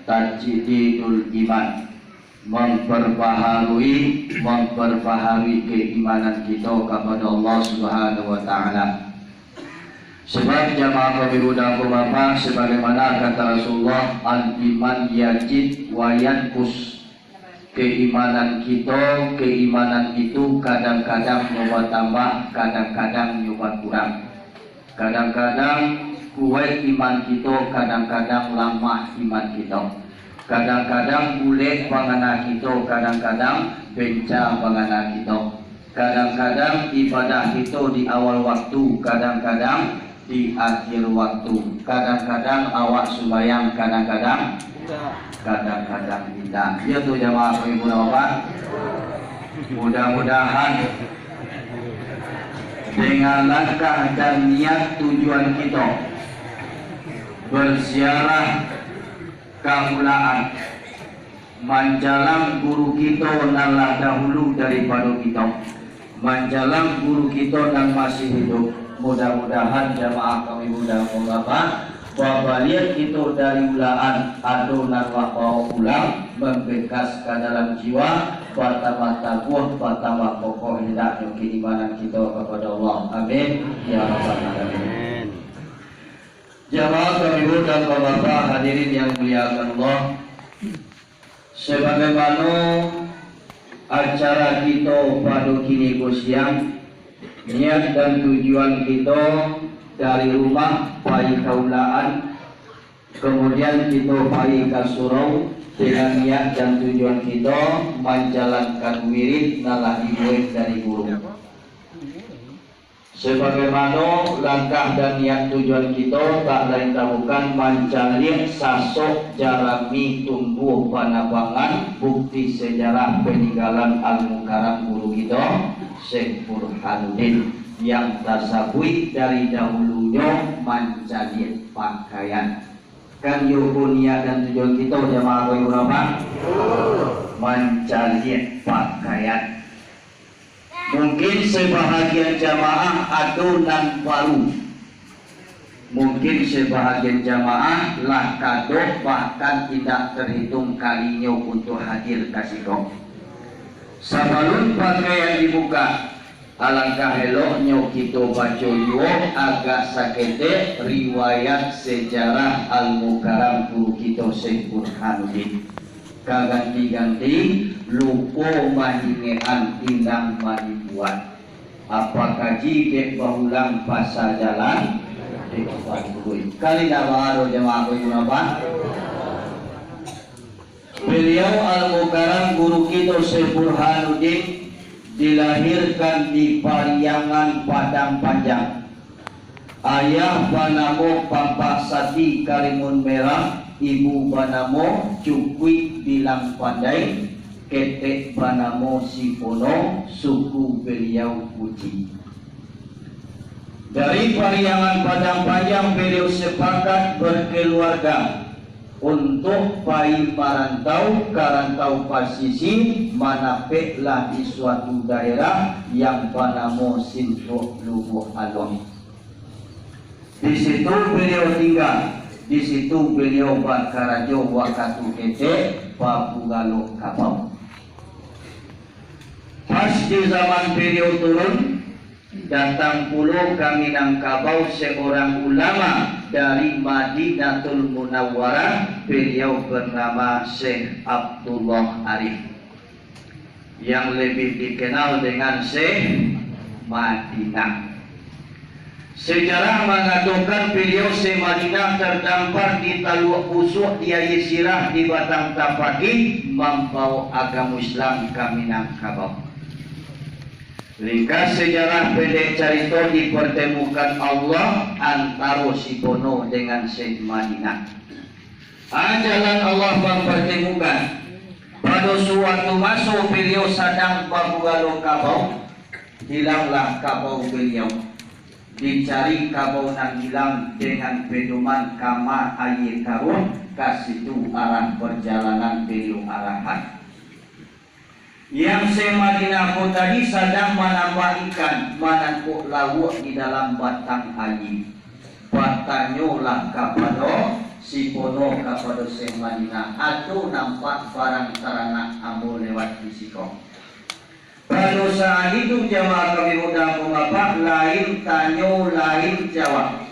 tajdidul iman, memperbaharui keimanan kita kepada Allah Subhanahu wa taala. Sebab jamaah kami dan bapak, sebagaimana kata Rasulullah, al-iman yajid wa yanqus. Keimanan itu kadang-kadang nyoba tambah, kadang-kadang nyoba kurang. Kadang-kadang kuat iman kita, kadang-kadang lemah iman kita. Kadang-kadang boleh pangana kita, kadang-kadang benca pangana kita. Kadang-kadang ibadah kita di awal waktu, kadang-kadang di akhir waktu. Kadang-kadang awak sembahyang, kadang-kadang tidak. Ya tuh jamaah ibu dan bapak. Mudah-mudahan dengan langkah dan niat tujuan kita berziarah kamulaan menjalang guru kita nalah dahulu daripada kita, menjalang guru kita dan masih hidup. Mudah-mudahan jamaah kami mudah bapak bahwa lihat kita dari ulaan adonan bawa pulang membekas ke dalam jiwa, pertama tabuh, pertama pokok hendaknya keimanan kita kepada Allah. Amin ya rabbal alamin. Jamaah kami dan bapak hadirin yang muliakan Allah, sebagaimana acara kita pada kini siang, niat dan tujuan kita dari rumah pai kaulaan, kemudian kita pai ke surau dengan niat dan tujuan kita menjalankan wirid nalah ibuin dari guru. Sebagaimana langkah dan niat tujuan kita tak lain tak bukan mencari sosok jarami tumbuh panabangan bukti sejarah peninggalan al-mukarram guru kita Syekh Burhanuddin yang tasabui dari dahulunya mencari pakaian. Kan niat dan tujuan kita jamaah berapa? Mencari pakaian. Mungkin sebahagian jamaah adonan baru, mungkin sebahagian jamaah lah kado bahkan tidak terhitung kalinya untuk hadir kasih kau. Sebelum pakaian dibuka, alangkah eloknya kita baca yo agak sakete riwayat sejarah al-mukarram guru kita Syekh Burhanuddin. Kaganti-ganti lupa mahingean indang manibuan. Apakah jika bahulang pasal jalan kali dah baru jemaah apa? Beliau al-mukarram guru kita Syekh Burhanuddin dilahirkan di Pariangan Padang Panjang. Ayah banamo Pampak Sati Karimun Merah, ibu banamo Cukui Bilang Pandai, ketek banamo Sipono, suku beliau Puji. Dari Pariangan Padang Panjang beliau sepakat berkeluarga untuk pai marantau karantau pasisi manapeklah di suatu daerah yang panamo Sinto Lubuh Along. Di situ beliau tinggal, di situ beliau berkarajo wakatu kete Papugalo Kapau. Pas di zaman beliau turun, datang pula ke Minangkabau seorang ulama dari Madinatul Munawwarah, beliau bernama Syekh Abdullah Arif yang lebih dikenal dengan Syekh Madinah. Sejarah mengatakan beliau Syekh Madinah terdampar di Taluk Busuk di Ayesirah di Batang Tapaki membawa agama Islam ke Minangkabau. Ringkas sejarah pendek cerita dipertemukan Allah antara Sipono dengan Syekh Madinah. Jalan Allah mempertemukan. Pada suatu masa beliau sedang Papugalo Kabau, hilanglah kabau beliau. Dicari kabau nang hilang dengan pedoman kama air karun, kasitu arah perjalanan beliau arahan. Yang Syekh Madinah pun tadi sedang menambah ikan, menangkuk lawak di dalam batang air. Bertanyalah kepada si pono kepada Syekh Madinah. Atuh nampak barang sarana ambo lewat fisiko. Pada saat itu jamaah kami muda bapak lain tanyo lain jawab.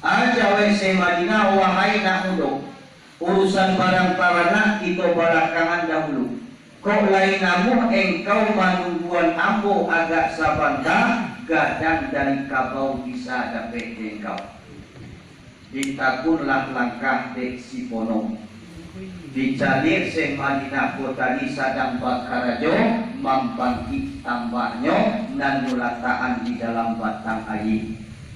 Aja Syekh Madinah wahai nak unduk. Urusan barang sarana itu belakangan dahulu. Kok lain namu engkau manungguan ambo agak sabanta gadang dari kabau bisa dapat engkau. Ditakunlah langkah dek si pono. Dicalir Syekh Madinah kota di sadang bakarajo mampangki tambahnya dan nulataan di dalam batang air.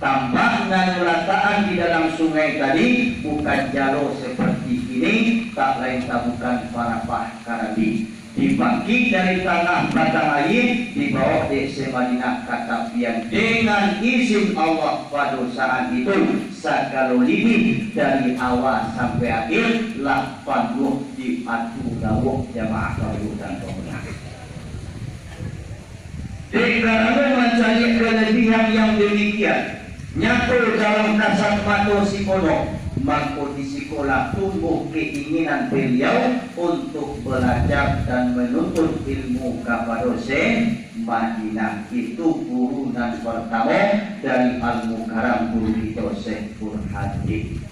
Tambah dan nulataan di dalam sungai tadi bukan jalur seperti ini, tak lain tak bukan para karabi. Dibangkit dari tanah batang air, dibawa di Syekh Madinah katapian dengan izin Allah pada saat itu segala lebih dari awal sampai akhir 80 di atu dawuk jamaah kaum dan pemuda. Karena mencari kelebihan yang demikian nyatu dalam kasat mata si pono, maka di sekolah tumbuh keinginan beliau untuk belajar dan menuntut ilmu kepada Syekh Madinah. Itu turunan pertama dari Al-Mukarram guru itu Syekh Burhanuddin.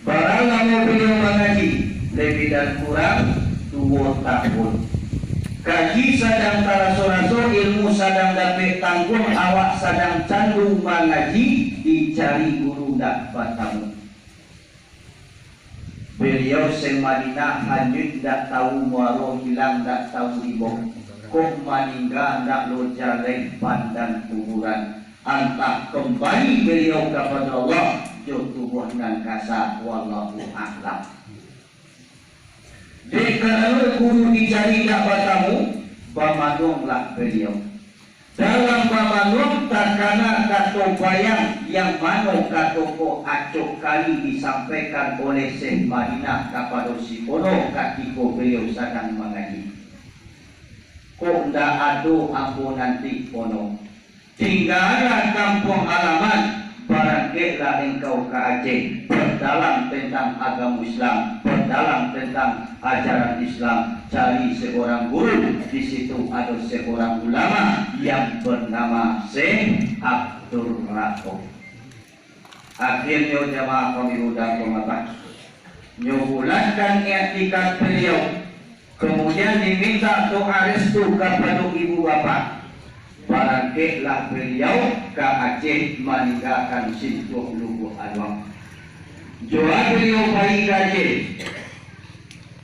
Barang lama beliau mengaji lebih dan kurang 2 tahun. Kaji sadang taraso-raso, ilmu sadang dapat tanggung, awak sadang candu mengaji, dicari guru dak batamu. Beliau Syekh Madinah hanyut dak tahu muaro hilang dak tahu ibong. Kok maningga dak loja lempan dan kuburan. Antah kembali beliau kepada Allah, jo tubuh dan kasar, wallahu a'lam. Kalau guru dicari dak batamu, bamadonglah beliau. Dalam bamadong takana kato bayang yang mana kato ko acok kali disampaikan oleh Syekh Madinah kepada si pono ketika beliau sedang mengaji. Kok ndak ado ambo nanti pono. Tinggallah kampung halaman. Barangkala engkau ke Aceh, berdalam tentang agama Islam, berdalam tentang ajaran Islam, cari seorang guru. Di situ ada seorang ulama yang bernama Syekh Abdul Rauf. Akhirnya jamaah kami muda pemabat nyubulankan i'tikad beliau, kemudian diminta doa restu kepada ibu bapak. Barangkala beliau ke Aceh meninggalkan Sintuh Lugu Alwang. Jua beliau bayi Aceh,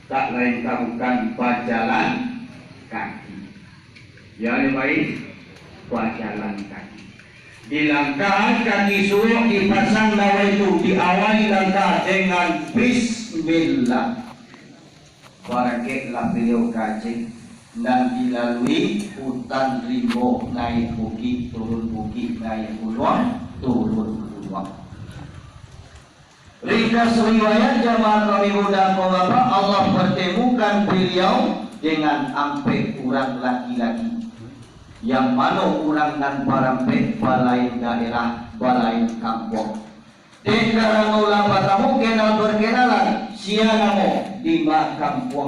tak lain bukan berjalan kaki. Ya baik, berjalan kaki. Dilangkah kaki suruh dipasang lawa itu, diawali langkah dengan Bismillah. Barangkala beliau ke Aceh dan dilalui hutan rimbo, naik bukit, turun bukit, naik gunung, turun gunung. Ringkas riwayat jamaah kami muda bapak, Allah pertemukan beliau dengan ampe orang laki-laki, yang mana orang dan barampe balai daerah, balai kampung. Sekarang ulama tamu kenal berkenalan, siapa namo di kampung.